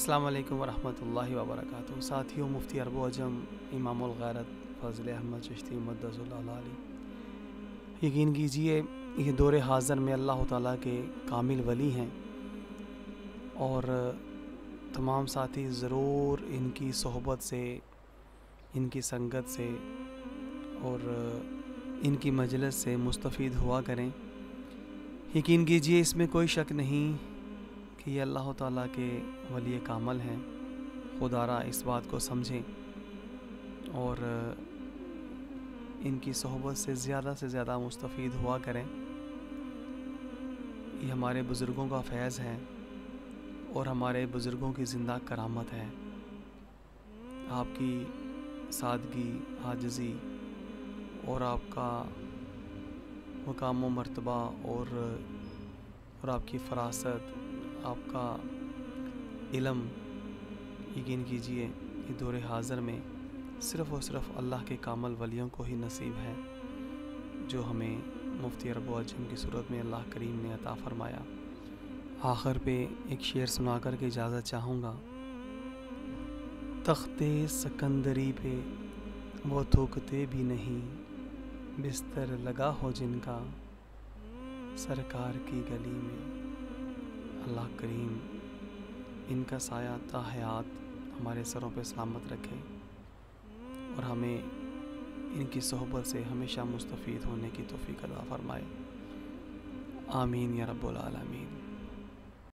السلام علیکم ورحمۃ اللہ وبرکاتہ۔ ساتھیوں، مفتی عرب و عجم امام الغیرت فضل احمد چشتی مقدس اللہ علیہ، یقین کیجئے یہ دور حاضر میں اللہ تعالیٰ کے کامل ولی ہیں، اور تمام ساتھی ضرور ان کی صحبت سے، ان کی سنگت سے اور ان کی مجلس سے مستفید ہوا کریں۔ یقین کیجئے اس میں کوئی شک نہیں کہ یہ اللہ تعالیٰ کے ولی کامل ہیں۔ خدا را اس بات کو سمجھیں اور ان کی صحبت سے زیادہ مستفید ہوا کریں۔ یہ ہمارے بزرگوں کا فیض ہے اور ہمارے بزرگوں کی زندہ کرامت ہے۔ آپ کی سادگی، عاجزی اور آپ کا مقام و مرتبہ اور آپ کی فراست، آپ کا علم، یقین کیجئے یہ دور حاضر میں صرف اور صرف اللہ کے کامل ولیوں کو ہی نصیب ہے، جو ہمیں مفتی عرب و عجم کی صورت میں اللہ کریم نے عطا فرمایا۔ آخر پہ ایک شعر سنا کر کے اجازت چاہوں گا۔ تخت سکندری پہ وہ تھوکتے بھی نہیں، بستر لگا ہو جن کا سرکار کی گلی میں۔ اللہ کریم ان کا سایہ تا حیات ہمارے سروں پہ سلامت رکھے اور ہمیں ان کی صحبت سے ہمیشہ مستفید ہونے کی توفیق عطا فرمائے۔ آمین یا رب العالمین۔